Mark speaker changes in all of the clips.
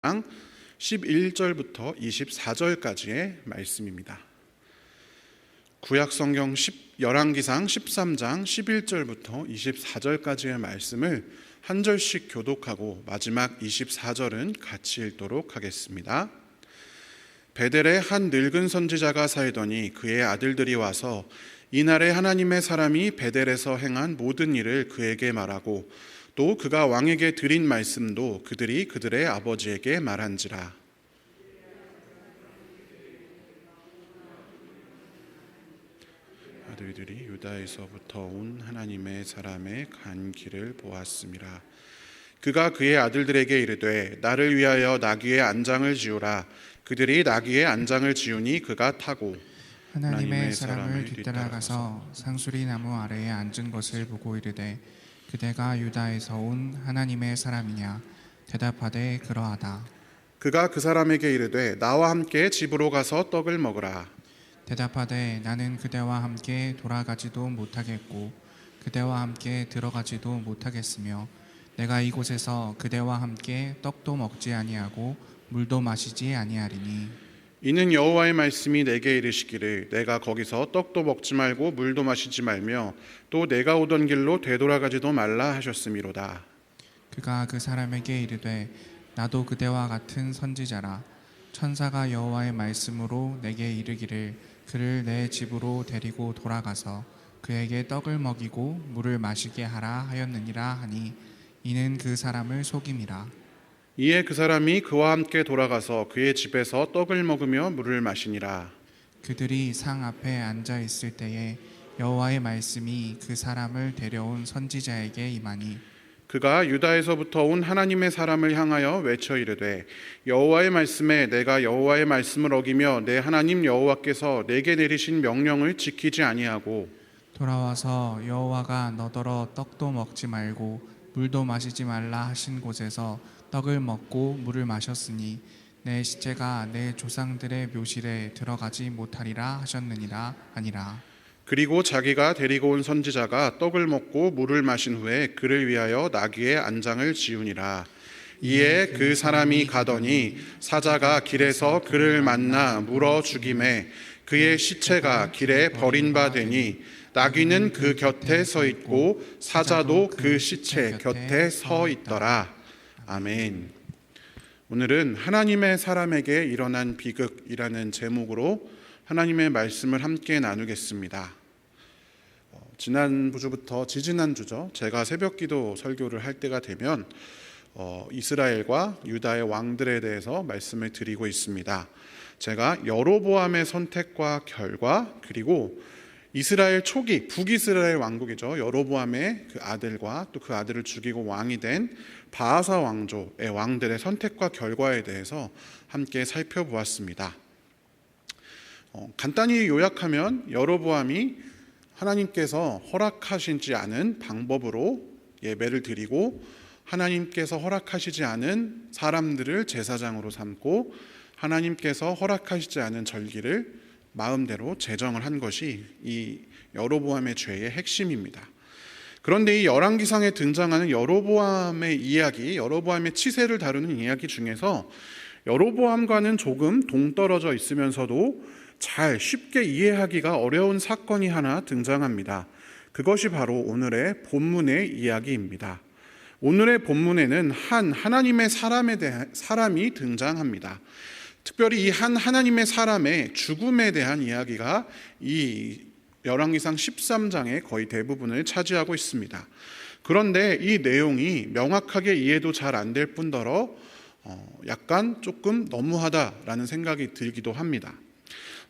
Speaker 1: 11절부터 24절까지의 말씀입니다. 구약성경 열왕기상 13장 11절부터 24절까지의 말씀을 한 절씩 교독하고 마지막 24절은 같이 읽도록 하겠습니다. 베델에 한 늙은 선지자가 살더니 그의 아들들이 와서 이날에 하나님의 사람이 베델에서 행한 모든 일을 그에게 말하고 또 그가 왕에게 드린 말씀도 그들이 그들의 아버지에게 말한지라. 아들들이 유다에서부터 온 하나님의 사람의 간 길을 보았음이라. 그가 그의 아들들에게 이르되 나를 위하여 나귀의 안장을 지우라. 그들이 나귀의 안장을 지우니 그가 타고
Speaker 2: 하나님의 사람을 뒤따라가서 상수리 나무 아래에 앉은 것을 보고 이르되 그대가 유다에서 온 하나님의 사람이냐? 대답하되 그러하다.
Speaker 1: 그가 그 사람에게 이르되 나와 함께 집으로 가서 떡을 먹으라.
Speaker 2: 대답하되 나는 그대와 함께 돌아가지도 못하겠고 그대와 함께 들어가지도 못하겠으며 내가 이곳에서 그대와 함께 떡도 먹지 아니하고 물도 마시지 아니하리니
Speaker 1: 이는 여호와의 말씀이 내게 이르시기를 내가 거기서 떡도 먹지 말고 물도 마시지 말며 또 내가 오던 길로 되돌아가지도 말라 하셨음이로다.
Speaker 2: 그가 그 사람에게 이르되 나도 그대와 같은 선지자라. 천사가 여호와의 말씀으로 내게 이르기를 그를 내 집으로 데리고 돌아가서 그에게 떡을 먹이고 물을 마시게 하라 하였느니라 하니 이는 그 사람을 속임이라.
Speaker 1: 이에 그 사람이 그와 함께 돌아가서 그의 집에서 떡을 먹으며 물을 마시니라.
Speaker 2: 그들이 상 앞에 앉아 있을 때에 여호와의 말씀이 그 사람을 데려온 선지자에게 임하니
Speaker 1: 그가 유다에서부터 온 하나님의 사람을 향하여 외쳐 이르되 여호와의 말씀에 내가 여호와의 말씀을 어기며 내 하나님 여호와께서 내게 내리신 명령을 지키지 아니하고
Speaker 2: 돌아와서 여호와가 너더러 떡도 먹지 말고 물도 마시지 말라 하신 곳에서 떡을 먹고 물을 마셨으니 내 시체가 내 조상들의 묘실에 들어가지 못하리라 하셨느니라 하니라.
Speaker 1: 그리고 자기가 데리고 온 선지자가 떡을 먹고 물을 마신 후에 그를 위하여 나귀의 안장을 지우니라. 이에 그 사람이 가더니 사자가 길에서 그를 만나 물어 죽임에 그의 시체가 길에 버린 바 되니 나귀는 그 곁에 서 있고 사자도 그 시체 곁에 서 있더라. 아멘. 오늘은 하나님의 사람에게 일어난 비극이라는 제목으로 하나님의 말씀을 함께 나누겠습니다. 지난주부터 지지난주죠. 제가 새벽기도 설교를 할 때가 되면 이스라엘과 유다의 왕들에 대해서 말씀을 드리고 있습니다. 제가 여로보암의 선택과 결과 그리고 이스라엘 초기 북이스라엘 왕국이죠. 여로보암의 그 아들과 또 그 아들을 죽이고 왕이 된 바아사 왕조의 왕들의 선택과 결과에 대해서 함께 살펴보았습니다. 간단히 요약하면 여로보암이 하나님께서 허락하시지 않은 방법으로 예배를 드리고 하나님께서 허락하시지 않은 사람들을 제사장으로 삼고 하나님께서 허락하시지 않은 절기를 마음대로 제정을 한 것이 이 여로보암의 죄의 핵심입니다. 그런데 이 열왕기상에 등장하는 여로보암의 이야기, 여로보암의 치세를 다루는 이야기 중에서 여로보암과는 조금 동떨어져 있으면서도 쉽게 이해하기가 어려운 사건이 하나 등장합니다. 그것이 바로 오늘의 본문의 이야기입니다. 오늘의 본문에는 한 하나님의 사람이 등장합니다. 특별히 이 한 하나님의 사람의 죽음에 대한 이야기가 이 열왕기상 13장의 거의 대부분을 차지하고 있습니다. 그런데 이 내용이 명확하게 이해도 잘 안 될 뿐더러 약간 조금 너무하다라는 생각이 들기도 합니다.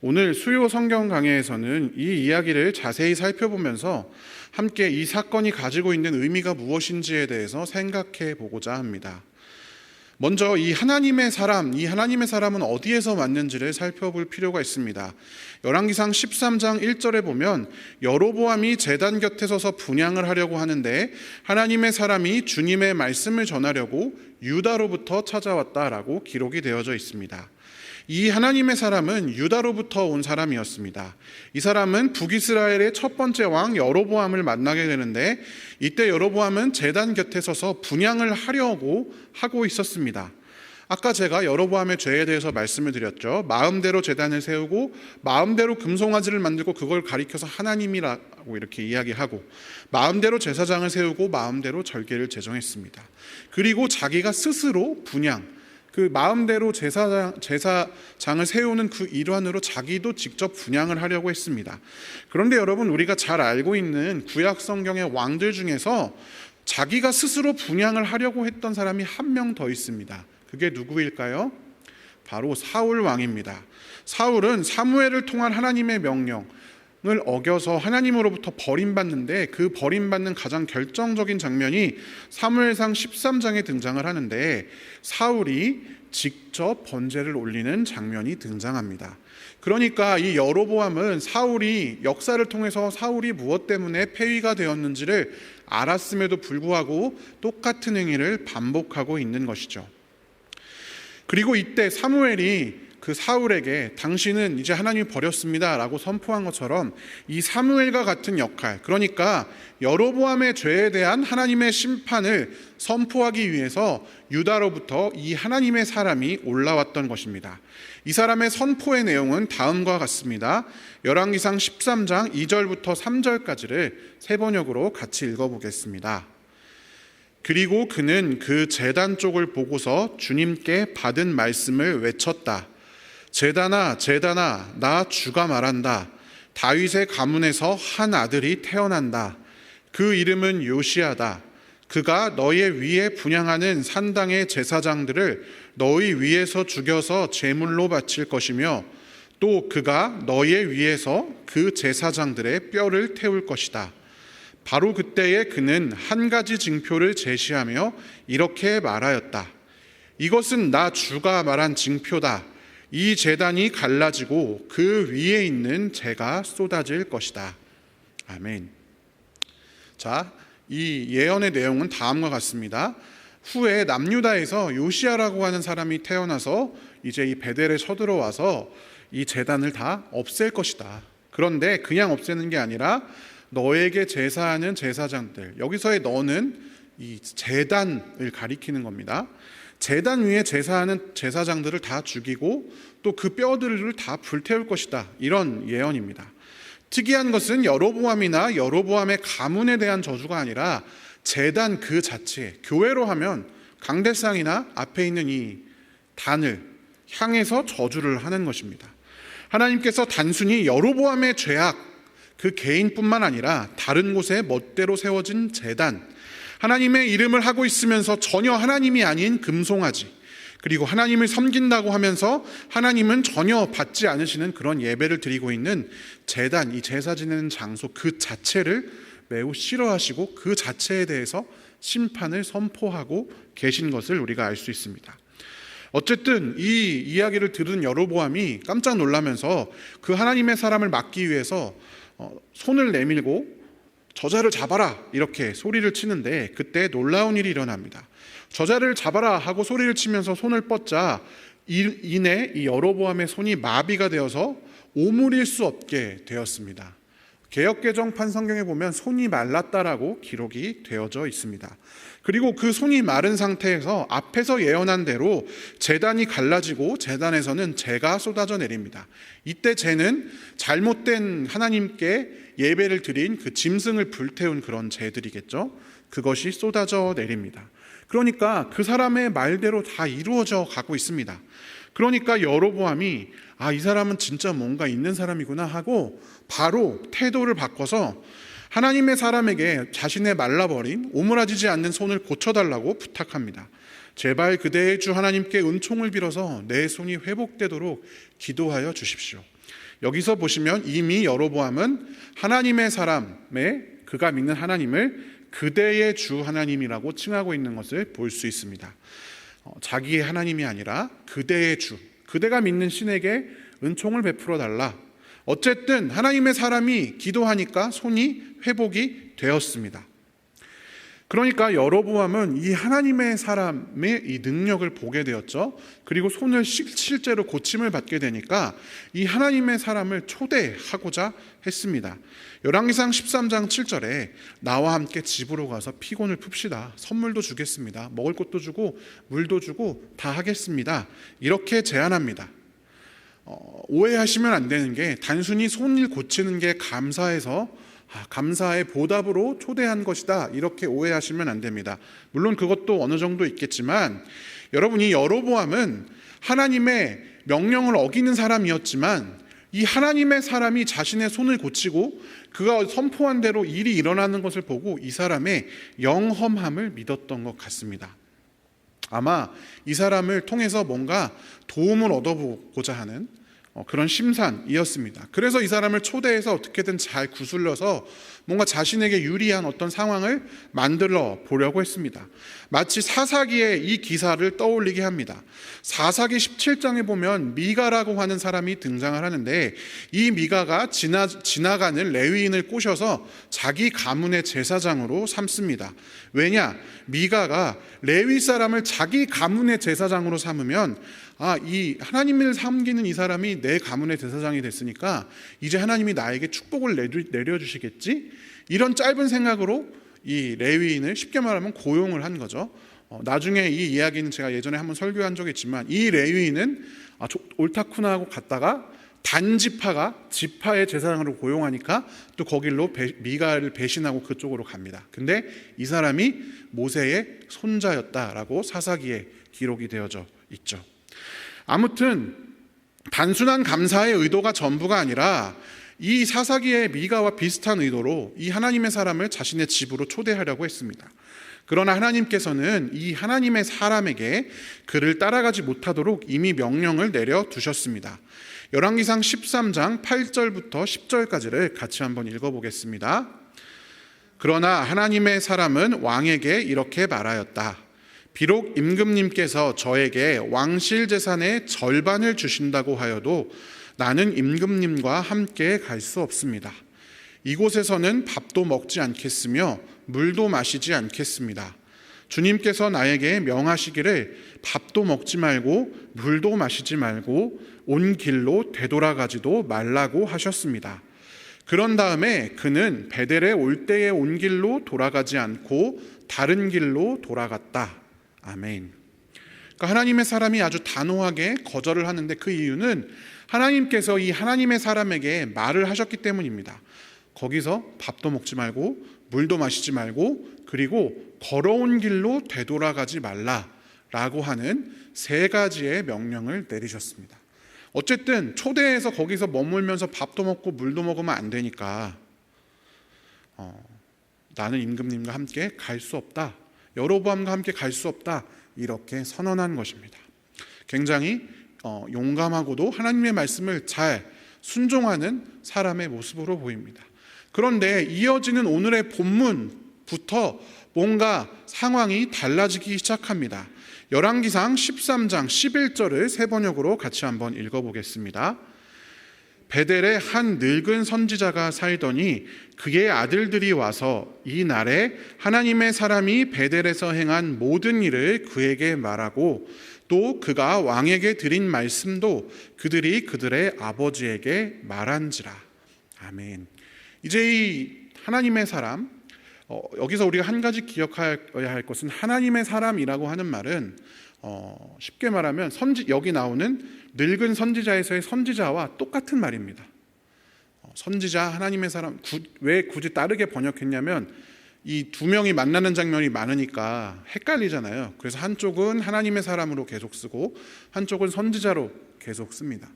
Speaker 1: 오늘 수요 성경 강해에서는 이 이야기를 자세히 살펴보면서 함께 이 사건이 가지고 있는 의미가 무엇인지에 대해서 생각해 보고자 합니다. 먼저 이 하나님의 사람은 어디에서 왔는지를 살펴볼 필요가 있습니다. 열왕기상 13장 1절에 보면 여로보암이 제단 곁에 서서 분향을 하려고 하는데 하나님의 사람이 주님의 말씀을 전하려고 유다로부터 찾아왔다라고 기록이 되어져 있습니다. 이 하나님의 사람은 유다로부터 온 사람이었습니다. 이 사람은 북이스라엘의 첫 번째 왕 여로보암을 만나게 되는데 이때 여로보암은 제단 곁에 서서 분향을 하려고 하고 있었습니다. 아까 제가 여로보암의 죄에 대해서 말씀을 드렸죠. 마음대로 제단을 세우고 마음대로 금송아지를 만들고 그걸 가리켜서 하나님이라고 이렇게 이야기하고, 마음대로 제사장을 세우고 마음대로 절개를 제정했습니다. 그리고 자기가 스스로 분향, 그 마음대로 제사장을 세우는 그 일환으로 자기도 직접 분향을 하려고 했습니다. 그런데 여러분, 우리가 잘 알고 있는 구약 성경의 왕들 중에서 자기가 스스로 분향을 하려고 했던 사람이 한 명 더 있습니다. 그게 누구일까요? 바로 사울 왕입니다. 사울은 사무엘을 통한 하나님의 명령을 어겨서 하나님으로부터 버림받는데, 그 버림받는 가장 결정적인 장면이 사무엘상 13장에 등장을 하는데, 사울이 직접 번제를 올리는 장면이 등장합니다. 그러니까 이 여로보암은 사울이 역사를 통해서 사울이 무엇 때문에 폐위가 되었는지를 알았음에도 불구하고 똑같은 행위를 반복하고 있는 것이죠. 그리고 이때 사무엘이 그 사울에게 당신은 이제 하나님이 버렸습니다 라고 선포한 것처럼, 이 사무엘과 같은 역할, 그러니까 여로보암의 죄에 대한 하나님의 심판을 선포하기 위해서 유다로부터 이 하나님의 사람이 올라왔던 것입니다. 이 사람의 선포의 내용은 다음과 같습니다. 열왕기상 13장 2절부터 3절까지를 세 번역으로 같이 읽어보겠습니다. 그리고 그는 그 제단 쪽을 보고서 주님께 받은 말씀을 외쳤다. 제단아, 제단아, 나 주가 말한다. 다윗의 가문에서 한 아들이 태어난다. 그 이름은 요시야다. 그가 너의 위에 분향하는 산당의 제사장들을 너희 위에서 죽여서 제물로 바칠 것이며, 또 그가 너의 위에서 그 제사장들의 뼈를 태울 것이다. 바로 그때에 그는 한 가지 징표를 제시하며 이렇게 말하였다. 이것은 나 주가 말한 징표다. 이 제단이 갈라지고 그 위에 있는 재가 쏟아질 것이다. 아멘. 자, 이 예언의 내용은 다음과 같습니다. 후에 남유다에서 요시야라고 하는 사람이 태어나서 이제 이 베델에 쳐들어와서 이 제단을 다 없앨 것이다. 그런데 그냥 없애는 게 아니라 너에게 제사하는 제사장들, 여기서의 너는 이 제단을 가리키는 겁니다. 제단 위에 제사하는 제사장들을 다 죽이고 또 그 뼈들을 다 불태울 것이다. 이런 예언입니다. 특이한 것은 여로보암이나 여로보암의 가문에 대한 저주가 아니라 제단 그 자체, 교회로 하면 강대상이나 앞에 있는 이 단을 향해서 저주를 하는 것입니다. 하나님께서 단순히 여로보암의 죄악, 그 개인뿐만 아니라 다른 곳에 멋대로 세워진 제단, 하나님의 이름을 하고 있으면서 전혀 하나님이 아닌 금송아지, 그리고 하나님을 섬긴다고 하면서 하나님은 전혀 받지 않으시는 그런 예배를 드리고 있는 제단, 이 제사 지내는 장소 그 자체를 매우 싫어하시고 그 자체에 대해서 심판을 선포하고 계신 것을 우리가 알 수 있습니다. 어쨌든 이 이야기를 들은 여로보암이 깜짝 놀라면서 그 하나님의 사람을 막기 위해서 손을 내밀고 저자를 잡아라 이렇게 소리를 치는데, 그때 놀라운 일이 일어납니다. 저자를 잡아라 하고 소리를 치면서 손을 뻗자 이내 이 여로보암의 손이 마비가 되어서 오므릴 수 없게 되었습니다. 개역개정판 성경에 보면 손이 말랐다라고 기록이 되어져 있습니다. 그리고 그 손이 마른 상태에서 앞에서 예언한 대로 제단이 갈라지고 제단에서는 재가 쏟아져 내립니다. 이때 재는 잘못된 하나님께 예배를 드린 그 짐승을 불태운 그런 재들이겠죠. 그것이 쏟아져 내립니다. 그러니까 그 사람의 말대로 다 이루어져 가고 있습니다. 그러니까 여로보암이 이 사람은 진짜 뭔가 있는 사람이구나 하고 바로 태도를 바꿔서 하나님의 사람에게 자신의 말라버린 오므라지지 않는 손을 고쳐달라고 부탁합니다. 제발 그대의 주 하나님께 은총을 빌어서 내 손이 회복되도록 기도하여 주십시오. 여기서 보시면 이미 여로보암은 하나님의 사람의, 그가 믿는 하나님을 그대의 주 하나님이라고 칭하고 있는 것을 볼 수 있습니다. 자기의 하나님이 아니라 그대의 주, 그대가 믿는 신에게 은총을 베풀어 달라. 어쨌든 하나님의 사람이 기도하니까 손이 회복이 되었습니다. 그러니까 여로보암은 이 하나님의 사람의 이 능력을 보게 되었죠. 그리고 손을 실제로 고침을 받게 되니까 이 하나님의 사람을 초대하고자 했습니다. 열왕기상 13장 7절에 나와 함께 집으로 가서 피곤을 풉시다. 선물도 주겠습니다. 먹을 것도 주고 물도 주고 다 하겠습니다. 이렇게 제안합니다. 오해하시면 안 되는 게 단순히 손을 고치는 게 감사해서 감사의 보답으로 초대한 것이다, 이렇게 오해하시면 안 됩니다. 물론 그것도 어느 정도 있겠지만, 여러분, 이 여로보암은 하나님의 명령을 어기는 사람이었지만 이 하나님의 사람이 자신의 손을 고치고 그가 선포한 대로 일이 일어나는 것을 보고 이 사람의 영험함을 믿었던 것 같습니다. 아마 이 사람을 통해서 뭔가 도움을 얻어보고자 하는 그런 심산이었습니다. 그래서 이 사람을 초대해서 어떻게든 잘 구슬러서 뭔가 자신에게 유리한 어떤 상황을 만들어 보려고 했습니다. 마치 사사기의 이 기사를 떠올리게 합니다. 사사기 17장에 보면 미가라고 하는 사람이 등장을 하는데, 이 미가가 지나가는 레위인을 꼬셔서 자기 가문의 제사장으로 삼습니다. 왜냐? 미가가 레위 사람을 자기 가문의 제사장으로 삼으면 이 하나님을 섬기는 이 사람이 내 가문의 제사장이 됐으니까 이제 하나님이 나에게 축복을 내려주시겠지? 이런 짧은 생각으로 이 레위인을 쉽게 말하면 고용을 한 거죠. 나중에 이 이야기는 제가 예전에 한번 설교한 적이 있지만, 이 레위인은 옳다쿠나 하고 갔다가 단지파가 지파의 제사장으로 고용하니까 또 거길로 미가를 배신하고 그쪽으로 갑니다. 근데 이 사람이 모세의 손자였다라고 사사기에 기록이 되어져 있죠. 아무튼 단순한 감사의 의도가 전부가 아니라 이 사사기의 미가와 비슷한 의도로 이 하나님의 사람을 자신의 집으로 초대하려고 했습니다. 그러나 하나님께서는 이 하나님의 사람에게 그를 따라가지 못하도록 이미 명령을 내려두셨습니다. 열왕기상 13장 8절부터 10절까지를 같이 한번 읽어보겠습니다. 그러나 하나님의 사람은 왕에게 이렇게 말하였다. 비록 임금님께서 저에게 왕실 재산의 절반을 주신다고 하여도 나는 임금님과 함께 갈 수 없습니다. 이곳에서는 밥도 먹지 않겠으며 물도 마시지 않겠습니다. 주님께서 나에게 명하시기를 밥도 먹지 말고 물도 마시지 말고 온 길로 되돌아가지도 말라고 하셨습니다. 그런 다음에 그는 베델에 올 때에 온 길로 돌아가지 않고 다른 길로 돌아갔다. 아멘. 그러니까 하나님의 사람이 아주 단호하게 거절을 하는데 그 이유는 하나님께서 이 하나님의 사람에게 말을 하셨기 때문입니다. 거기서 밥도 먹지 말고 물도 마시지 말고 그리고 걸어온 길로 되돌아가지 말라라고 하는 세 가지의 명령을 내리셨습니다. 어쨌든 초대해서 거기서 머물면서 밥도 먹고 물도 먹으면 안 되니까 나는 임금님과 함께 갈 수 없다. 여로보암과 함께 갈 수 없다. 이렇게 선언한 것입니다. 굉장히 용감하고도 하나님의 말씀을 잘 순종하는 사람의 모습으로 보입니다. 그런데 이어지는 오늘의 본문부터 뭔가 상황이 달라지기 시작합니다. 열왕기상 13장 11절을 세 번역으로 같이 한번 읽어보겠습니다. 베델에 한 늙은 선지자가 살더니 그의 아들들이 와서 이 날에 하나님의 사람이 베델에서 행한 모든 일을 그에게 말하고 또 그가 왕에게 드린 말씀도 그들이 그들의 아버지에게 말한지라. 아멘. 이제 이 하나님의 사람, 여기서 우리가 한 가지 기억해야 할 것은 하나님의 사람이라고 하는 말은 쉽게 말하면 여기 나오는 늙은 선지자에서의 선지자와 똑같은 말입니다. 선지자, 하나님의 사람, 왜 굳이 다르게 번역했냐면 이 두 명이 만나는 장면이 많으니까 헷갈리잖아요. 그래서 한쪽은 하나님의 사람으로 계속 쓰고 한쪽은 선지자로 계속 씁니다.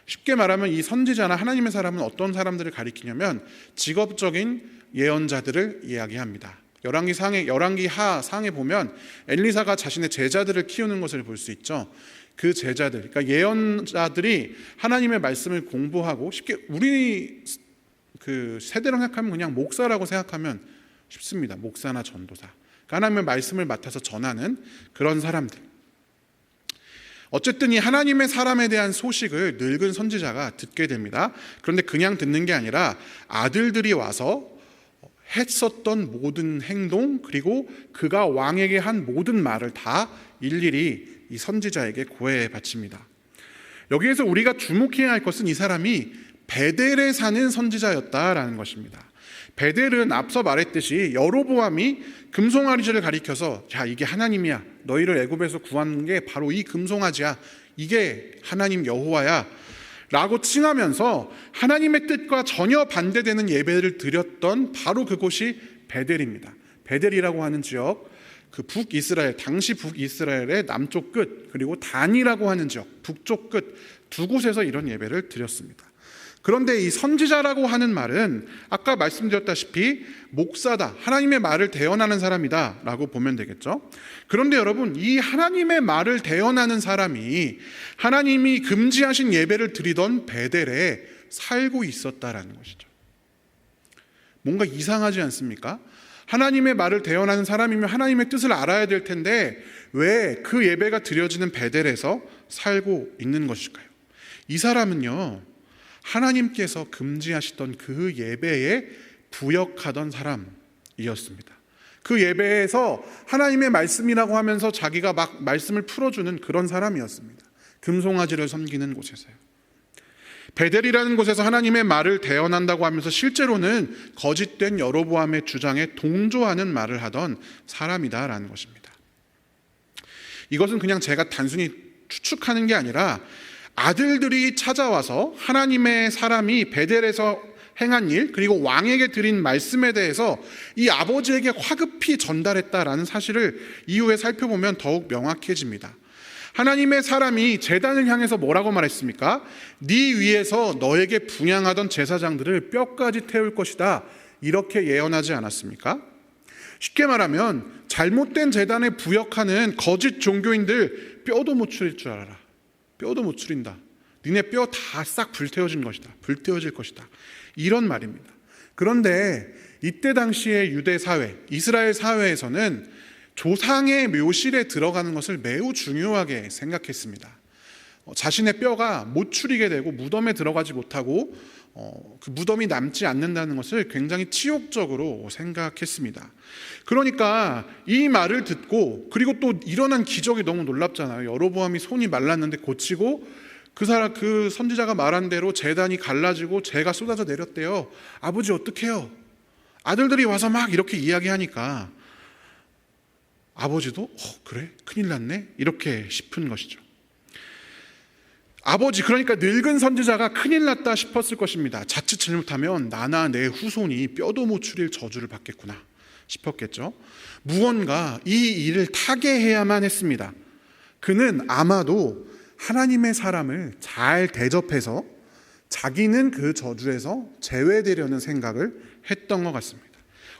Speaker 1: 쉽게 말하면 이 선지자나 하나님의 사람은 어떤 사람들을 가리키냐면 직업적인 예언자들을 이야기합니다. 열왕기 하상에 보면 엘리사가 자신의 제자들을 키우는 것을 볼 수 있죠. 그 제자들, 그러니까 예언자들이 하나님의 말씀을 공부하고, 쉽게 우리 그 세대로 생각하면 그냥 목사라고 생각하면 쉽습니다. 목사나 전도사, 그러니까 하나님의 말씀을 맡아서 전하는 그런 사람들. 어쨌든 이 하나님의 사람에 대한 소식을 늙은 선지자가 듣게 됩니다. 그런데 그냥 듣는 게 아니라 아들들이 와서 했었던 모든 행동, 그리고 그가 왕에게 한 모든 말을 다 일일이 이 선지자에게 고해 바칩니다. 여기에서 우리가 주목해야 할 것은 이 사람이 베델에 사는 선지자였다라는 것입니다. 베델은 앞서 말했듯이 여로보암이 금송아지를 가리켜서 자, 이게 하나님이야, 너희를 애굽에서 구한 게 바로 이 금송아지야, 이게 하나님 여호와야 라고 칭하면서 하나님의 뜻과 전혀 반대되는 예배를 드렸던 바로 그곳이 베델입니다. 베델이라고 하는 지역, 그 북이스라엘, 당시 북이스라엘의 남쪽 끝, 그리고 단이라고 하는 지역, 북쪽 끝 두 곳에서 이런 예배를 드렸습니다. 그런데 이 선지자라고 하는 말은 아까 말씀드렸다시피 목사다, 하나님의 말을 대언하는 사람이다 라고 보면 되겠죠. 그런데 여러분, 이 하나님의 말을 대언하는 사람이 하나님이 금지하신 예배를 드리던 베델에 살고 있었다라는 것이죠. 뭔가 이상하지 않습니까? 하나님의 말을 대언하는 사람이면 하나님의 뜻을 알아야 될 텐데 왜 그 예배가 드려지는 베델에서 살고 있는 것일까요? 이 사람은요, 하나님께서 금지하시던 그 예배에 부역하던 사람이었습니다. 그 예배에서 하나님의 말씀이라고 하면서 자기가 막 말씀을 풀어주는 그런 사람이었습니다. 금송아지를 섬기는 곳에서요. 베델이라는 곳에서 하나님의 말을 대언한다고 하면서 실제로는 거짓된 여로보암의 주장에 동조하는 말을 하던 사람이다라는 것입니다. 이것은 그냥 제가 단순히 추측하는 게 아니라 아들들이 찾아와서 하나님의 사람이 베델에서 행한 일, 그리고 왕에게 드린 말씀에 대해서 이 아버지에게 화급히 전달했다라는 사실을 이후에 살펴보면 더욱 명확해집니다. 하나님의 사람이 제단을 향해서 뭐라고 말했습니까? 네 위에서 너에게 분향하던 제사장들을 뼈까지 태울 것이다, 이렇게 예언하지 않았습니까? 쉽게 말하면 잘못된 제단에 부역하는 거짓 종교인들 뼈도 못 추릴 줄 알아라. 뼈도 못 추린다. 니네 뼈 다 싹 불태워질 것이다. 이런 말입니다. 그런데 이때 당시의 유대 사회, 이스라엘 사회에서는 조상의 묘실에 들어가는 것을 매우 중요하게 생각했습니다. 자신의 뼈가 못 추리게 되고 무덤에 들어가지 못하고 그 무덤이 남지 않는다는 것을 굉장히 치욕적으로 생각했습니다. 그러니까 이 말을 듣고, 그리고 또 일어난 기적이 너무 놀랍잖아요. 여로보암이 손이 말랐는데 고치고 그 선지자가 말한 대로 제단이 갈라지고 재가 쏟아져 내렸대요. 아버지 어떡해요? 아들들이 와서 막 이렇게 이야기하니까 아버지도 그래? 큰일 났네? 이렇게 싶은 것이죠. 아버지, 그러니까 늙은 선지자가 큰일 났다 싶었을 것입니다. 자칫 잘못하면 나나 내 후손이 뼈도 못 추릴 저주를 받겠구나 싶었겠죠. 무언가 이 일을 타개해야만 했습니다. 그는 아마도 하나님의 사람을 잘 대접해서 자기는 그 저주에서 제외되려는 생각을 했던 것 같습니다.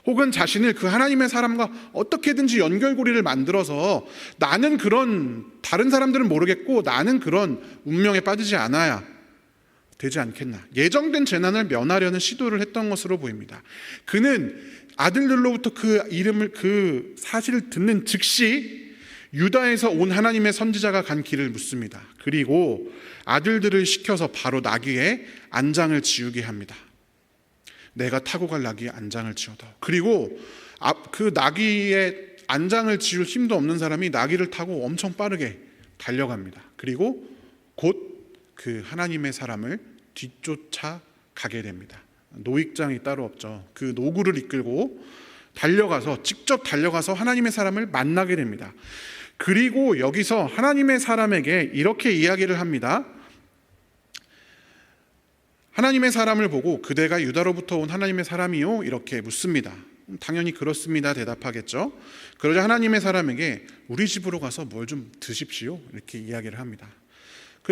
Speaker 1: 혹은 자신을 그 하나님의 사람과 어떻게든지 연결고리를 만들어서 나는 그런, 다른 사람들은 모르겠고 나는 그런 운명에 빠지지 않아야 되지 않겠나, 예정된 재난을 면하려는 시도를 했던 것으로 보입니다. 그는 아들들로부터 그 사실을 듣는 즉시 유다에서 온 하나님의 선지자가 간 길을 묻습니다. 그리고 아들들을 시켜서 바로 나귀에 안장을 지우게 합니다. 내가 타고 갈 나귀에 안장을 지어다. 그리고 그 나귀에 안장을 지울 힘도 없는 사람이 나귀를 타고 엄청 빠르게 달려갑니다. 그리고 곧 그 하나님의 사람을 뒤쫓아 가게 됩니다. 노익장이 따로 없죠. 그 노구를 이끌고 직접 달려가서 하나님의 사람을 만나게 됩니다. 그리고 여기서 하나님의 사람에게 이렇게 이야기를 합니다. 하나님의 사람을 보고 그대가 유다로부터 온 하나님의 사람이요? 이렇게 묻습니다. 당연히 그렇습니다 대답하겠죠. 그러자 하나님의 사람에게 우리 집으로 가서 뭘 좀 드십시오, 이렇게 이야기를 합니다.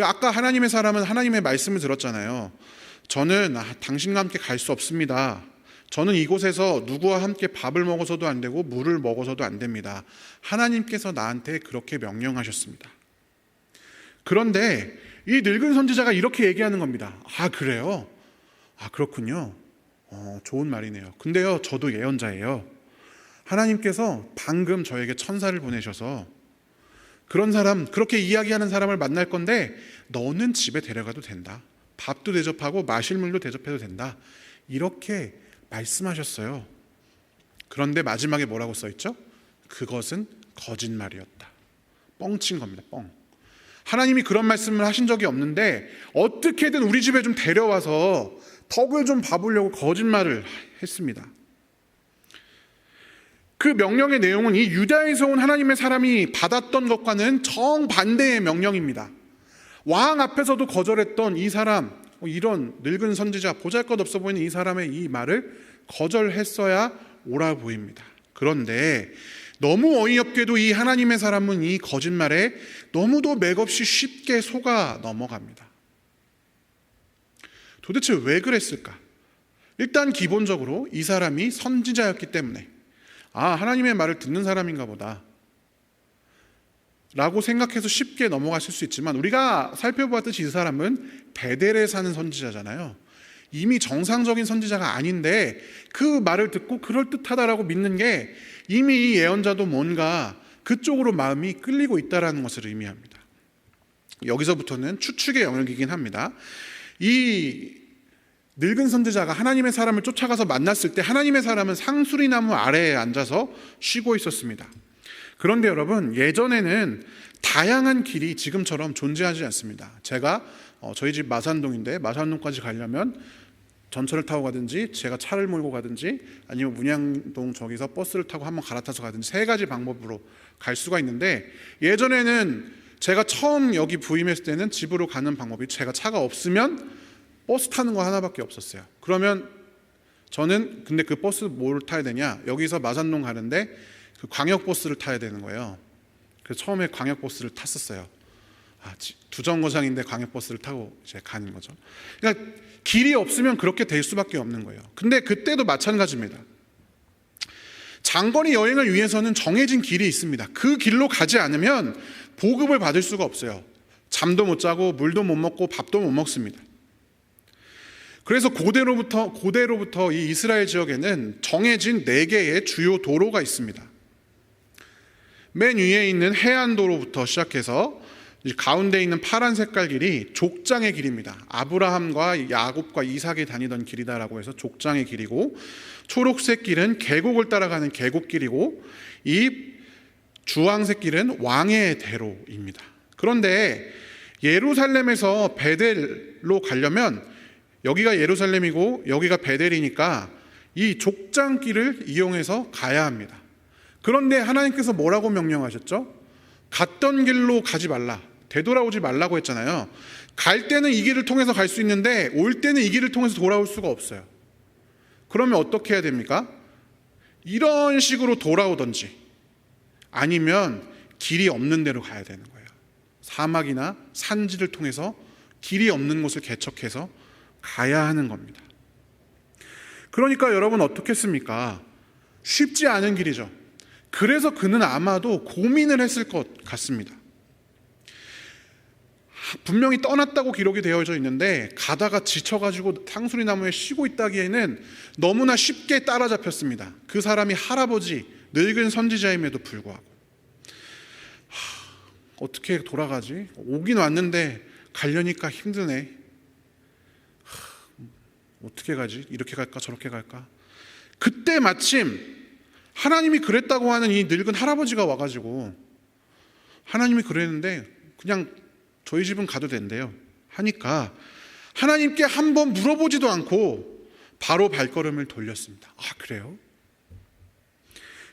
Speaker 1: 아까 하나님의 사람은 하나님의 말씀을 들었잖아요. 저는 당신과 함께 갈 수 없습니다. 저는 이곳에서 누구와 함께 밥을 먹어서도 안 되고 물을 먹어서도 안 됩니다. 하나님께서 나한테 그렇게 명령하셨습니다. 그런데 이 늙은 선지자가 이렇게 얘기하는 겁니다. 아, 그래요? 아, 그렇군요. 좋은 말이네요. 근데요, 저도 예언자예요. 하나님께서 방금 저에게 천사를 보내셔서 그런 사람, 그렇게 이야기하는 사람을 만날 건데 너는 집에 데려가도 된다. 밥도 대접하고 마실 물도 대접해도 된다. 이렇게 말씀하셨어요. 그런데 마지막에 뭐라고 써있죠? 그것은 거짓말이었다. 뻥친 겁니다. 뻥. 하나님이 그런 말씀을 하신 적이 없는데 어떻게든 우리 집에 좀 데려와서 덕을 좀 봐보려고 거짓말을 했습니다. 그 명령의 내용은 이 유다에서 온 하나님의 사람이 받았던 것과는 정반대의 명령입니다. 왕 앞에서도 거절했던 이 사람, 이런 늙은 선지자, 보잘것없어 보이는 이 사람의 이 말을 거절했어야 옳아 보입니다. 그런데 너무 어이없게도 이 하나님의 사람은 이 거짓말에 너무도 맥없이 쉽게 속아 넘어갑니다. 도대체 왜 그랬을까? 일단 기본적으로 이 사람이 선지자였기 때문에 하나님의 말을 듣는 사람인가 보다 라고 생각해서 쉽게 넘어가실 수 있지만, 우리가 살펴보았듯이 이 사람은 베델에 사는 선지자잖아요. 이미 정상적인 선지자가 아닌데 그 말을 듣고 그럴듯하다라고 믿는 게 이미 이 예언자도 뭔가 그쪽으로 마음이 끌리고 있다는 것을 의미합니다. 여기서부터는 추측의 영역이긴 합니다. 이 늙은 선지자가 하나님의 사람을 쫓아가서 만났을 때 하나님의 사람은 상수리나무 아래에 앉아서 쉬고 있었습니다. 그런데 여러분, 예전에는 다양한 길이 지금처럼 존재하지 않습니다. 제가 저희 집 마산동인데 마산동까지 가려면 전철을 타고 가든지 제가 차를 몰고 가든지 아니면 문양동 저기서 버스를 타고 한번 갈아타서 가든지 세 가지 방법으로 갈 수가 있는데, 예전에는 제가 처음 여기 부임했을 때는 집으로 가는 방법이 제가 차가 없으면 버스 타는 거 하나밖에 없었어요. 그러면 저는 근데 그 버스 뭘 타야 되냐? 여기서 마산동 가는데 그 광역버스를 타야 되는 거예요. 그래서 처음에 광역버스를 탔었어요. 두정거장인데 광역버스를 타고 이제 가는 거죠. 그러니까 길이 없으면 그렇게 될 수밖에 없는 거예요. 근데 그때도 마찬가지입니다. 장거리 여행을 위해서는 정해진 길이 있습니다. 그 길로 가지 않으면 보급을 받을 수가 없어요. 잠도 못 자고 물도 못 먹고 밥도 못 먹습니다. 그래서 고대로부터 이 이스라엘 지역에는 정해진 4개의 주요 도로가 있습니다. 맨 위에 있는 해안도로부터 시작해서 가운데 있는 파란 색깔 길이 족장의 길입니다. 아브라함과 야곱과 이삭이 다니던 길이다라고 해서 족장의 길이고, 초록색 길은 계곡을 따라가는 계곡길이고, 이 주황색 길은 왕의 대로입니다. 그런데 예루살렘에서 베델로 가려면 여기가 예루살렘이고 여기가 베델이니까 이 족장길을 이용해서 가야 합니다. 그런데 하나님께서 뭐라고 명령하셨죠? 갔던 길로 가지 말라, 되돌아오지 말라고 했잖아요. 갈 때는 이 길을 통해서 갈 수 있는데 올 때는 이 길을 통해서 돌아올 수가 없어요. 그러면 어떻게 해야 됩니까? 이런 식으로 돌아오든지 아니면 길이 없는 데로 가야 되는 거예요. 사막이나 산지를 통해서 길이 없는 곳을 개척해서 가야 하는 겁니다. 그러니까 여러분 어떻겠습니까? 쉽지 않은 길이죠. 그래서 그는 아마도 고민을 했을 것 같습니다. 분명히 떠났다고 기록이 되어져 있는데 가다가 지쳐가지고 상수리나무에 쉬고 있다기에는 너무나 쉽게 따라잡혔습니다. 그 사람이 할아버지, 늙은 선지자임에도 불구하고. 어떻게 돌아가지? 오긴 왔는데 가려니까 힘드네. 어떻게 가지? 이렇게 갈까 저렇게 갈까? 그때 마침 하나님이 그랬다고 하는 이 늙은 할아버지가 와가지고, 하나님이 그랬는데 그냥 저희 집은 가도 된대요 하니까 하나님께 한번 물어보지도 않고 바로 발걸음을 돌렸습니다. 그래요?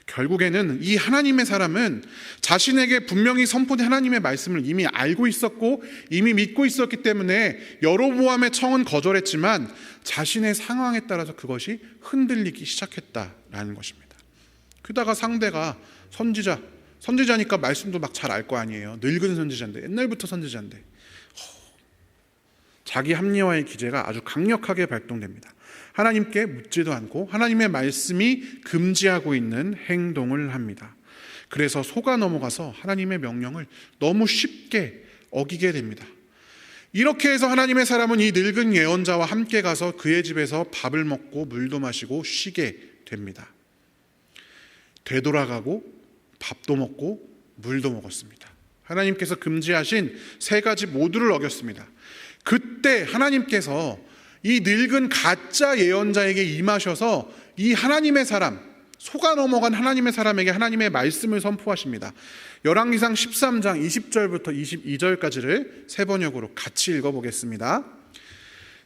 Speaker 1: 결국에는 이 하나님의 사람은 자신에게 분명히 선포된 하나님의 말씀을 이미 알고 있었고 이미 믿고 있었기 때문에 여로보암의 청은 거절했지만 자신의 상황에 따라서 그것이 흔들리기 시작했다라는 것입니다. 그러다가 상대가 선지자니까 말씀도 막 잘 알 거 아니에요. 늙은 선지자인데, 옛날부터 선지자인데 자기 합리화의 기제가 아주 강력하게 발동됩니다. 하나님께 묻지도 않고 하나님의 말씀이 금지하고 있는 행동을 합니다. 그래서 속아 넘어가서 하나님의 명령을 너무 쉽게 어기게 됩니다. 이렇게 해서 하나님의 사람은 이 늙은 예언자와 함께 가서 그의 집에서 밥을 먹고 물도 마시고 쉬게 됩니다. 되돌아가고 밥도 먹고 물도 먹었습니다. 하나님께서 금지하신 3가지 모두를 어겼습니다. 그때 하나님께서 이 늙은 가짜 예언자에게 임하셔서 이 하나님의 사람, 속아 넘어간 하나님의 사람에게 하나님의 말씀을 선포하십니다. 열왕기상 13장 20절부터 22절까지를 세 번역으로 같이 읽어보겠습니다.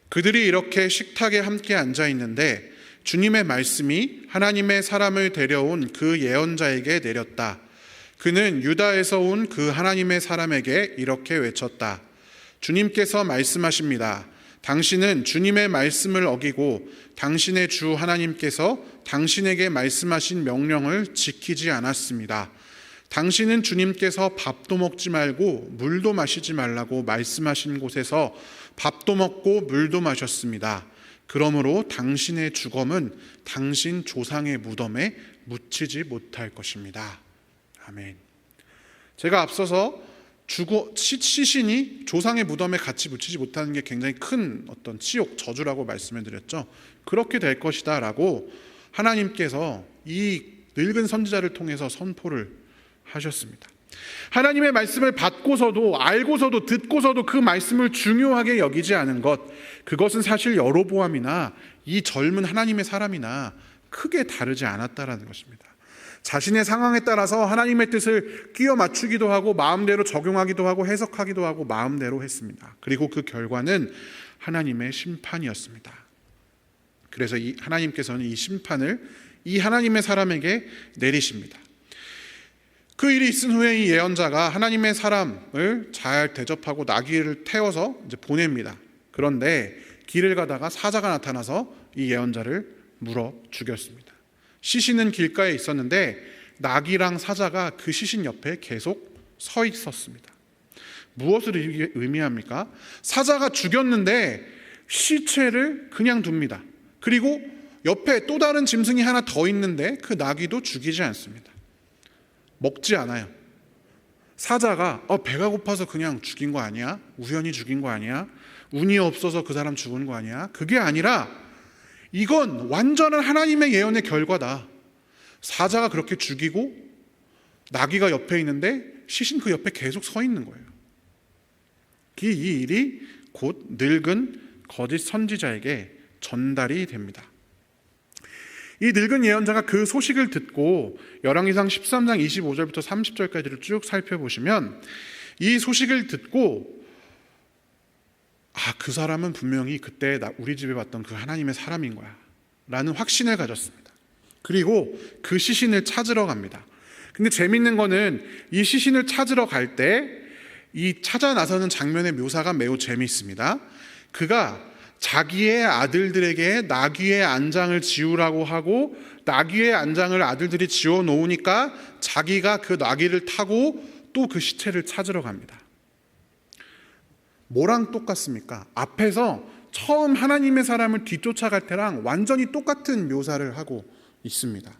Speaker 1: 그들이 이렇게 식탁에 함께 앉아 있는데 주님의 말씀이 하나님의 사람을 데려온 그 예언자에게 내렸다. 그는 유다에서 온 그 하나님의 사람에게 이렇게 외쳤다. 주님께서 말씀하십니다. 당신은 주님의 말씀을 어기고 당신의 주 하나님께서 당신에게 말씀하신 명령을 지키지 않았습니다. 당신은 주님께서 밥도 먹지 말고 물도 마시지 말라고 말씀하신 곳에서 밥도 먹고 물도 마셨습니다. 그러므로 당신의 죽음은 당신 조상의 무덤에 묻히지 못할 것입니다. 아멘. 제가 앞서서 시신이 조상의 무덤에 같이 묻히지 못하는 게 굉장히 큰 어떤 치욕, 저주라고 말씀을 드렸죠. 그렇게 될 것이다 라고 하나님께서 이 늙은 선지자를 통해서 선포를 하셨습니다. 하나님의 말씀을 받고서도 알고서도 듣고서도 그 말씀을 중요하게 여기지 않은 것, 그것은 사실 여로보암이나 이 젊은 하나님의 사람이나 크게 다르지 않았다라는 것입니다. 자신의 상황에 따라서 하나님의 뜻을 끼워 맞추기도 하고 마음대로 적용하기도 하고 해석하기도 하고 마음대로 했습니다. 그리고 그 결과는 하나님의 심판이었습니다. 그래서 하나님께서는 이 심판을 이 하나님의 사람에게 내리십니다. 그 일이 있은 후에 이 예언자가 하나님의 사람을 잘 대접하고 나귀를 태워서 이제 보냅니다. 그런데 길을 가다가 사자가 나타나서 이 예언자를 물어 죽였습니다. 시신은 길가에 있었는데 나귀랑 사자가 그 시신 옆에 계속 서 있었습니다. 무엇을 의미합니까? 사자가 죽였는데 시체를 그냥 둡니다. 그리고 옆에 또 다른 짐승이 하나 더 있는데 그 나귀도 죽이지 않습니다. 먹지 않아요. 사자가 배가 고파서 그냥 죽인 거 아니야? 우연히 죽인 거 아니야? 운이 없어서 그 사람 죽은 거 아니야? 그게 아니라 이건 완전한 하나님의 예언의 결과다. 사자가 그렇게 죽이고 나귀가 옆에 있는데 시신 그 옆에 계속 서 있는 거예요. 이 일이 곧 늙은 거짓 선지자에게 전달이 됩니다. 이 늙은 예언자가 그 소식을 듣고 열왕기상 13장 25절부터 30절까지를 쭉 살펴보시면 이 소식을 듣고 그 사람은 분명히 그때 우리 집에 왔던 그 하나님의 사람인 거야 라는 확신을 가졌습니다. 그리고 그 시신을 찾으러 갑니다. 근데 재밌는 거는 이 시신을 찾으러 갈 때 이 찾아 나서는 장면의 묘사가 매우 재미있습니다. 그가 자기의 아들들에게 나귀의 안장을 지우라고 하고 나귀의 안장을 아들들이 지워 놓으니까 자기가 그 나귀를 타고 또 그 시체를 찾으러 갑니다. 뭐랑 똑같습니까? 앞에서 처음 하나님의 사람을 뒤쫓아갈 때랑 완전히 똑같은 묘사를 하고 있습니다.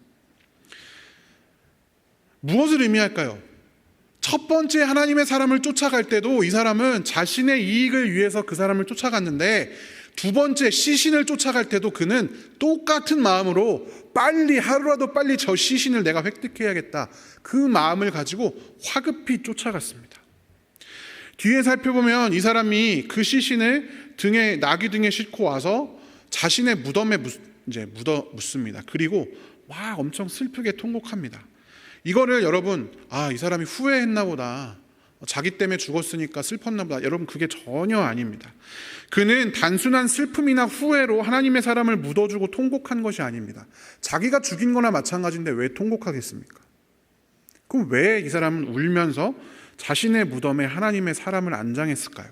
Speaker 1: 무엇을 의미할까요? 첫 번째 하나님의 사람을 쫓아갈 때도 이 사람은 자신의 이익을 위해서 그 사람을 쫓아갔는데 두 번째 시신을 쫓아갈 때도 그는 똑같은 마음으로 하루라도 빨리 저 시신을 내가 획득해야겠다. 그 마음을 가지고 화급히 쫓아갔습니다. 뒤에 살펴보면 이 사람이 그 시신을 나귀 등에 싣고 와서 자신의 무덤에 묻습니다. 그리고 엄청 슬프게 통곡합니다. 이거를 여러분 이 사람이 후회했나 보다. 자기 때문에 죽었으니까 슬펐나 보다. 여러분 그게 전혀 아닙니다. 그는 단순한 슬픔이나 후회로 하나님의 사람을 묻어주고 통곡한 것이 아닙니다. 자기가 죽인 거나 마찬가지인데 왜 통곡하겠습니까? 그럼 왜 이 사람은 울면서 자신의 무덤에 하나님의 사람을 안장했을까요?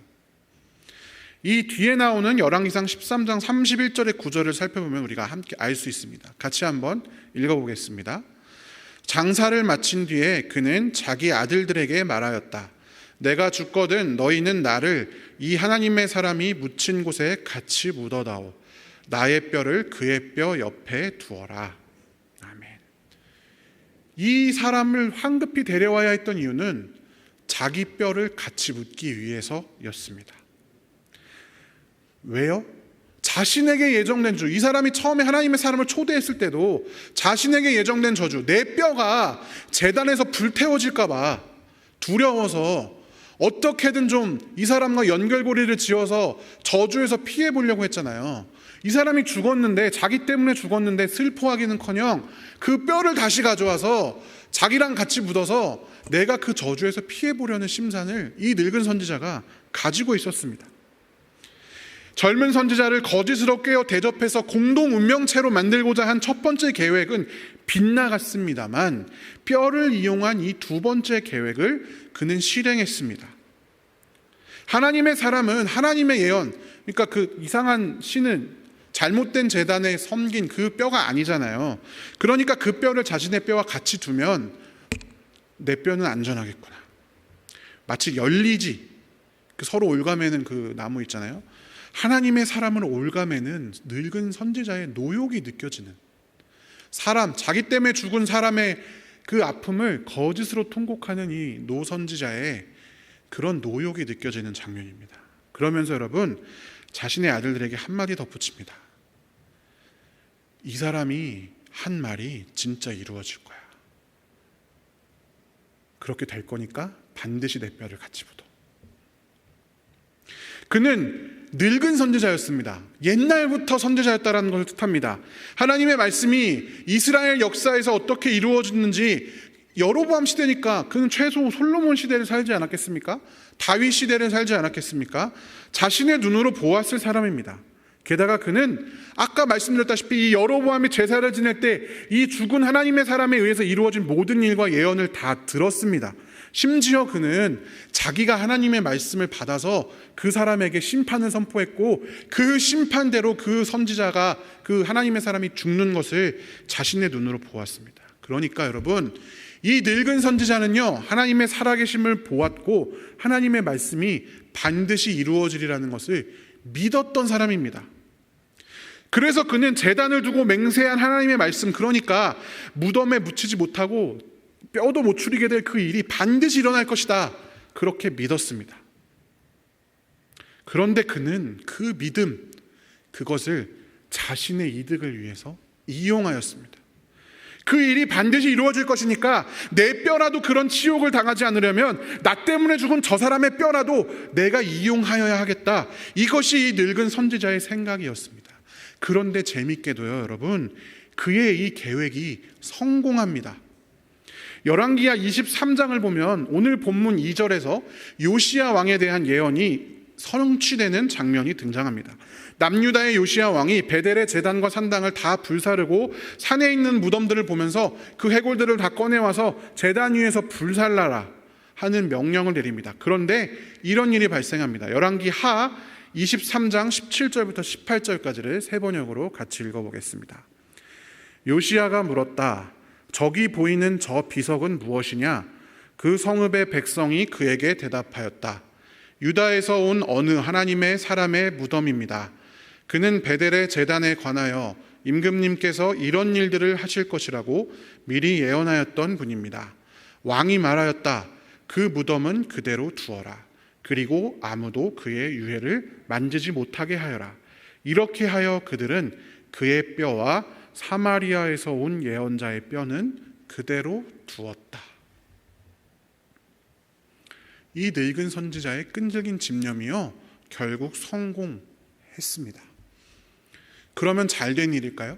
Speaker 1: 이 뒤에 나오는 열왕기상 13장 31절의 구절을 살펴보면 우리가 함께 알 수 있습니다. 같이 한번 읽어보겠습니다. 장사를 마친 뒤에 그는 자기 아들들에게 말하였다. 내가 죽거든 너희는 나를 이 하나님의 사람이 묻힌 곳에 같이 묻어다오. 나의 뼈를 그의 뼈 옆에 두어라. 아멘. 이 사람을 황급히 데려와야 했던 이유는 자기 뼈를 같이 묻기 위해서였습니다. 왜요? 자신에게 예정된 이 사람이 처음에 하나님의 사람을 초대했을 때도 자신에게 예정된 저주, 내 뼈가 제단에서 불태워질까 봐 두려워서 어떻게든 좀 이 사람과 연결고리를 지어서 저주에서 피해 보려고 했잖아요. 이 사람이 죽었는데, 자기 때문에 죽었는데 슬퍼하기는커녕 그 뼈를 다시 가져와서 자기랑 같이 묻어서 내가 그 저주에서 피해 보려는 심산을 이 늙은 선지자가 가지고 있었습니다. 젊은 선지자를 거짓으로 대접해서 공동 운명체로 만들고자 한 첫 번째 계획은 빗나갔습니다만, 뼈를 이용한 이 두 번째 계획을 그는 실행했습니다. 하나님의 사람은 하나님의 예언, 그러니까 그 이상한 신은 잘못된 제단에 섬긴 그 뼈가 아니잖아요. 그러니까 그 뼈를 자신의 뼈와 같이 두면 내 뼈는 안전하겠구나. 마치 열리지, 그 서로 올가매는 그 나무 있잖아요. 하나님의 사람을 올가매는 늙은 선지자의 노욕이 느껴지는, 사람, 자기 때문에 죽은 사람의 그 아픔을 거짓으로 통곡하는 이 노선지자의 그런 노욕이 느껴지는 장면입니다. 그러면서 여러분, 자신의 아들들에게 한마디 덧붙입니다. 이 사람이 한 말이 진짜 이루어질 거야. 그렇게 될 거니까 반드시 내 뼈를 같이 묻어. 그는 늙은 선지자였습니다. 옛날부터 선지자였다라는 것을 뜻합니다. 하나님의 말씀이 이스라엘 역사에서 어떻게 이루어졌는지, 여로보암 시대니까 그는 최소 솔로몬 시대를 살지 않았겠습니까? 다윗 시대를 살지 않았겠습니까? 자신의 눈으로 보았을 사람입니다. 게다가 그는 아까 말씀드렸다시피 이 여로보암이 제사를 지낼 때 이 죽은 하나님의 사람에 의해서 이루어진 모든 일과 예언을 다 들었습니다. 심지어 그는 자기가 하나님의 말씀을 받아서 그 사람에게 심판을 선포했고, 그 심판대로 그 선지자가, 그 하나님의 사람이 죽는 것을 자신의 눈으로 보았습니다. 그러니까 여러분, 이 늙은 선지자는요, 하나님의 살아계심을 보았고 하나님의 말씀이 반드시 이루어지리라는 것을 믿었던 사람입니다. 그래서 그는 제단을 두고 맹세한 하나님의 말씀, 그러니까 무덤에 묻히지 못하고 뼈도 못 추리게 될 그 일이 반드시 일어날 것이다, 그렇게 믿었습니다. 그런데 그는 그 믿음, 그것을 자신의 이득을 위해서 이용하였습니다. 그 일이 반드시 이루어질 것이니까 내 뼈라도 그런 치욕을 당하지 않으려면 나 때문에 죽은 저 사람의 뼈라도 내가 이용하여야 하겠다, 이것이 이 늙은 선지자의 생각이었습니다. 그런데 재밌게도요 여러분, 그의 이 계획이 성공합니다. 열왕기하 23장을 보면 오늘 본문 2절에서 요시야 왕에 대한 예언이 성취되는 장면이 등장합니다. 남유다의 요시야 왕이 베델의 제단과 산당을 다 불사르고 산에 있는 무덤들을 보면서 그 해골들을 다 꺼내와서 제단 위에서 불살라라 하는 명령을 내립니다. 그런데 이런 일이 발생합니다. 열왕기하 23장 17절부터 18절까지를 세 번역으로 같이 읽어보겠습니다. 요시야가 물었다. 저기 보이는 저 비석은 무엇이냐? 그 성읍의 백성이 그에게 대답하였다. 유다에서 온 어느 하나님의 사람의 무덤입니다. 그는 베델의 제단에 관하여 임금님께서 이런 일들을 하실 것이라고 미리 예언하였던 분입니다. 왕이 말하였다. 그 무덤은 그대로 두어라. 그리고 아무도 그의 유해를 만지지 못하게 하여라. 이렇게 하여 그들은 그의 뼈와 사마리아에서 온 예언자의 뼈는 그대로 두었다. 이 늙은 선지자의 끈질긴 집념이요, 결국 성공했습니다. 그러면 잘된 일일까요?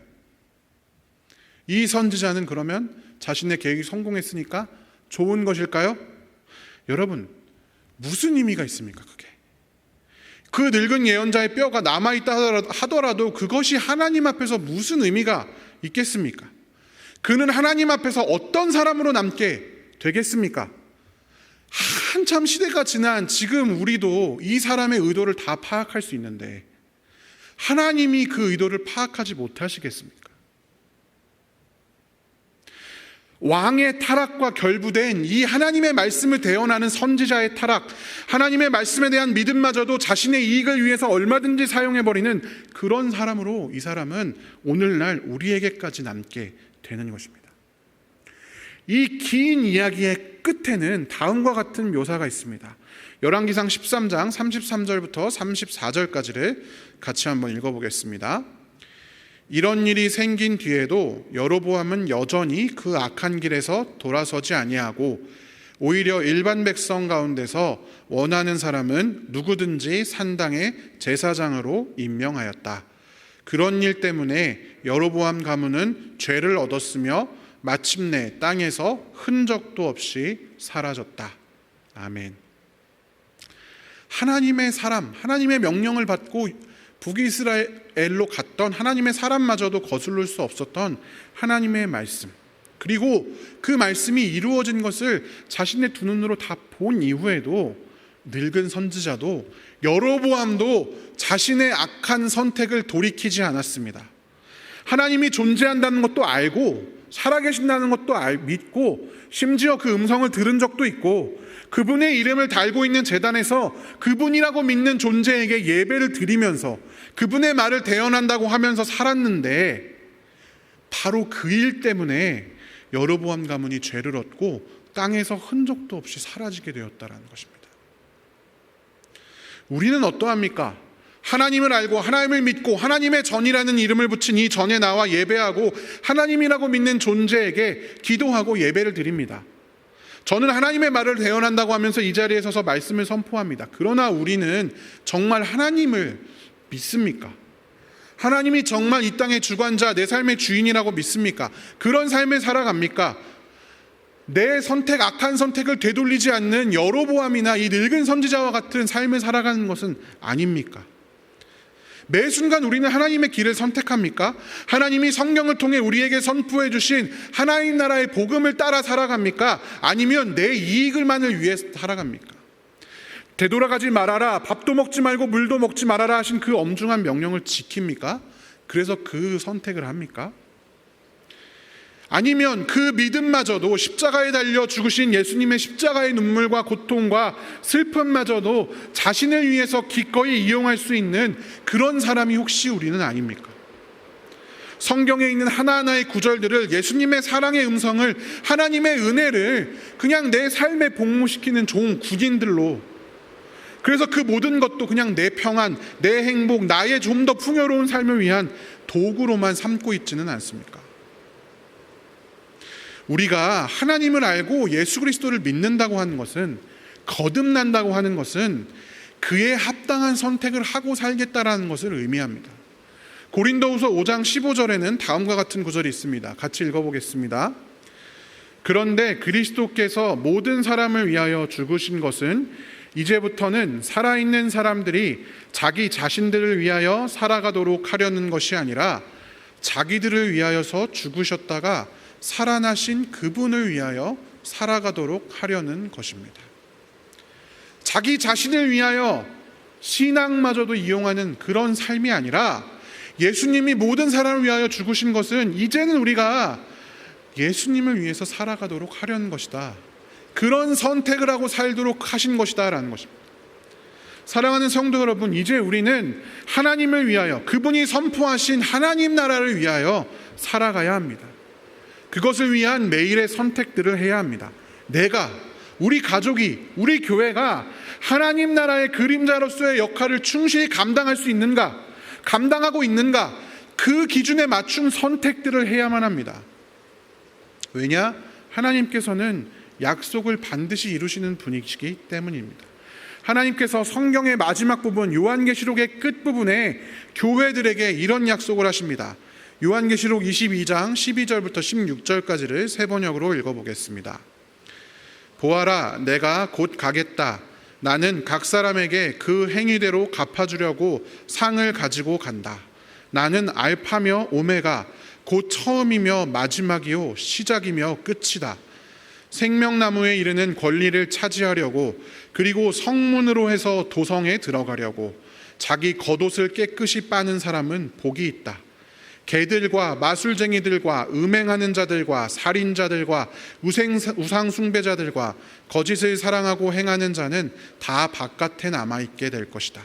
Speaker 1: 이 선지자는 그러면 자신의 계획이 성공했으니까 좋은 것일까요? 여러분, 무슨 의미가 있습니까, 그게? 그 늙은 예언자의 뼈가 남아있다 하더라도 그것이 하나님 앞에서 무슨 의미가 있겠습니까? 그는 하나님 앞에서 어떤 사람으로 남게 되겠습니까? 한참 시대가 지난 지금 우리도 이 사람의 의도를 다 파악할 수 있는데 하나님이 그 의도를 파악하지 못하시겠습니까? 왕의 타락과 결부된 이 하나님의 말씀을 대언하는 선지자의 타락, 하나님의 말씀에 대한 믿음마저도 자신의 이익을 위해서 얼마든지 사용해버리는 그런 사람으로 이 사람은 오늘날 우리에게까지 남게 되는 것입니다. 이 긴 이야기의 끝에는 다음과 같은 묘사가 있습니다. 열왕기상 13장 33절부터 34절까지를 같이 한번 읽어보겠습니다. 이런 일이 생긴 뒤에도 여로보암은 여전히 그 악한 길에서 돌아서지 아니하고 오히려 일반 백성 가운데서 원하는 사람은 누구든지 산당의 제사장으로 임명하였다. 그런 일 때문에 여로보암 가문은 죄를 얻었으며 마침내 땅에서 흔적도 없이 사라졌다. 아멘. 하나님의 사람, 하나님의 명령을 받고 북이스라엘로 갔던 하나님의 사람마저도 거슬릴 수 없었던 하나님의 말씀, 그리고 그 말씀이 이루어진 것을 자신의 두 눈으로 다 본 이후에도 늙은 선지자도 여로보암도 자신의 악한 선택을 돌이키지 않았습니다. 하나님이 존재한다는 것도 알고 살아계신다는 것도 믿고 심지어 그 음성을 들은 적도 있고 그분의 이름을 달고 있는 제단에서 그분이라고 믿는 존재에게 예배를 드리면서 그분의 말을 대언한다고 하면서 살았는데 바로 그 일 때문에 여로보암 가문이 죄를 얻고 땅에서 흔적도 없이 사라지게 되었다는 것입니다. 우리는 어떠합니까? 하나님을 알고 하나님을 믿고 하나님의 전이라는 이름을 붙인 이 전에 나와 예배하고 하나님이라고 믿는 존재에게 기도하고 예배를 드립니다. 저는 하나님의 말을 대언한다고 하면서 이 자리에 서서 말씀을 선포합니다. 그러나 우리는 정말 하나님을 믿습니까? 하나님이 정말 이 땅의 주관자, 내 삶의 주인이라고 믿습니까? 그런 삶을 살아갑니까? 내 선택, 악한 선택을 되돌리지 않는 여로보암이나 이 늙은 선지자와 같은 삶을 살아가는 것은 아닙니까? 매 순간 우리는 하나님의 길을 선택합니까? 하나님이 성경을 통해 우리에게 선포해 주신 하나님 나라의 복음을 따라 살아갑니까? 아니면 내 이익을만을 위해 살아갑니까? 되돌아가지 말아라, 밥도 먹지 말고 물도 먹지 말아라 하신 그 엄중한 명령을 지킵니까? 그래서 그 선택을 합니까? 아니면 그 믿음마저도 십자가에 달려 죽으신 예수님의 십자가의 눈물과 고통과 슬픔마저도 자신을 위해서 기꺼이 이용할 수 있는 그런 사람이 혹시 우리는 아닙니까? 성경에 있는 하나하나의 구절들을 예수님의 사랑의 음성을 하나님의 은혜를 그냥 내 삶에 복무시키는 좋은 군인들로, 그래서 그 모든 것도 그냥 내 평안, 내 행복, 나의 좀 더 풍요로운 삶을 위한 도구로만 삼고 있지는 않습니까? 우리가 하나님을 알고 예수 그리스도를 믿는다고 하는 것은, 거듭난다고 하는 것은 그에 합당한 선택을 하고 살겠다라는 것을 의미합니다. 고린도후서 5장 15절에는 다음과 같은 구절이 있습니다. 같이 읽어보겠습니다. 그런데 그리스도께서 모든 사람을 위하여 죽으신 것은 이제부터는 살아있는 사람들이 자기 자신들을 위하여 살아가도록 하려는 것이 아니라 자기들을 위하여서 죽으셨다가 살아나신 그분을 위하여 살아가도록 하려는 것입니다. 자기 자신을 위하여 신앙마저도 이용하는 그런 삶이 아니라 예수님이 모든 사람을 위하여 죽으신 것은 이제는 우리가 예수님을 위해서 살아가도록 하려는 것이다. 그런 선택을 하고 살도록 하신 것이다 라는 것입니다. 사랑하는 성도 여러분, 이제 우리는 하나님을 위하여, 그분이 선포하신 하나님 나라를 위하여 살아가야 합니다. 그것을 위한 매일의 선택들을 해야 합니다. 내가, 우리 가족이, 우리 교회가 하나님 나라의 그림자로서의 역할을 충실히 감당할 수 있는가, 감당하고 있는가, 그 기준에 맞춘 선택들을 해야만 합니다. 왜냐? 하나님께서는 약속을 반드시 이루시는 분이시기 때문입니다. 하나님께서 성경의 마지막 부분, 요한계시록의 끝부분에 교회들에게 이런 약속을 하십니다. 요한계시록 22장 12절부터 16절까지를 세 번역으로 읽어보겠습니다. 보아라, 내가 곧 가겠다. 나는 각 사람에게 그 행위대로 갚아주려고 상을 가지고 간다. 나는 알파며 오메가, 곧 처음이며 마지막이요 시작이며 끝이다. 생명나무에 이르는 권리를 차지하려고, 그리고 성문으로 해서 도성에 들어가려고 자기 겉옷을 깨끗이 빠는 사람은 복이 있다. 개들과 마술쟁이들과 음행하는 자들과 살인자들과 우상 숭배자들과 거짓을 사랑하고 행하는 자는 다 바깥에 남아있게 될 것이다.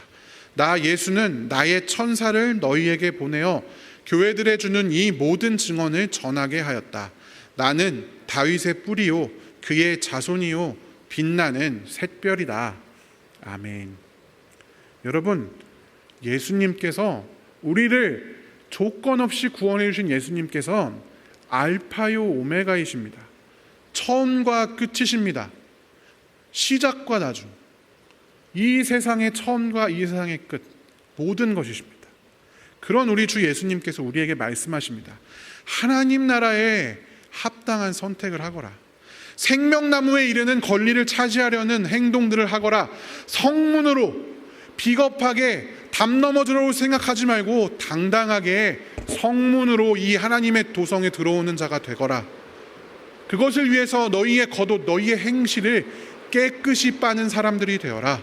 Speaker 1: 나 예수는 나의 천사를 너희에게 보내어 교회들에 주는 이 모든 증언을 전하게 하였다. 나는 다윗의 뿌리요 그의 자손이요 빛나는 샛별이다. 아멘. 여러분, 예수님께서 우리를 조건 없이 구원해 주신 예수님께서 알파요 오메가이십니다. 처음과 끝이십니다. 시작과 나중, 이 세상의 처음과 이 세상의 끝, 모든 것이십니다. 그런 우리 주 예수님께서 우리에게 말씀하십니다. 하나님 나라에 합당한 선택을 하거라. 생명나무에 이르는 권리를 차지하려는 행동들을 하거라. 성문으로 비겁하게 담 넘어 들어올 생각하지 말고 당당하게 성문으로 이 하나님의 도성에 들어오는 자가 되거라. 그것을 위해서 너희의 겉옷, 너희의 행실을 깨끗이 빠는 사람들이 되어라.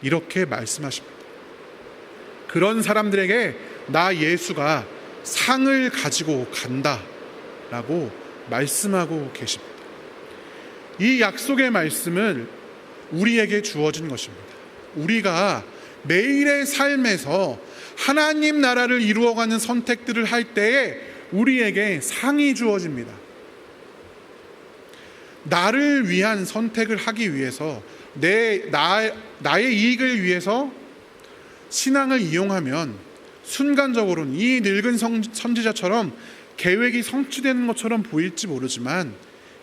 Speaker 1: 이렇게 말씀하십니다. 그런 사람들에게 나 예수가 상을 가지고 간다 라고 말씀하고 계십니다. 이 약속의 말씀은 우리에게 주어진 것입니다. 우리가 매일의 삶에서 하나님 나라를 이루어가는 선택들을 할 때에 우리에게 상이 주어집니다. 나를 위한 선택을 하기 위해서 나의 이익을 위해서 신앙을 이용하면 순간적으로는 이 늙은 선지자처럼 계획이 성취되는 것처럼 보일지 모르지만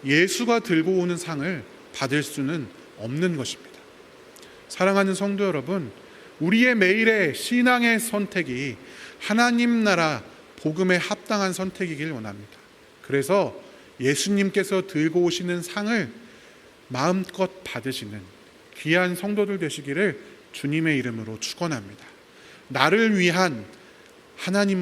Speaker 1: 예수가 들고 오는 상을 받을 수는 없는 것입니다. 사랑하는 성도 여러분, 우리의 매일의 신앙의 선택이 하나님 나라 복음에 합당한 선택이길 원합니다. 그래서 예수님께서 들고 오시는 상을 마음껏 받으시는 귀한 성도들 되시기를 주님의 이름으로 축원합니다. 나를 위한 하나님으로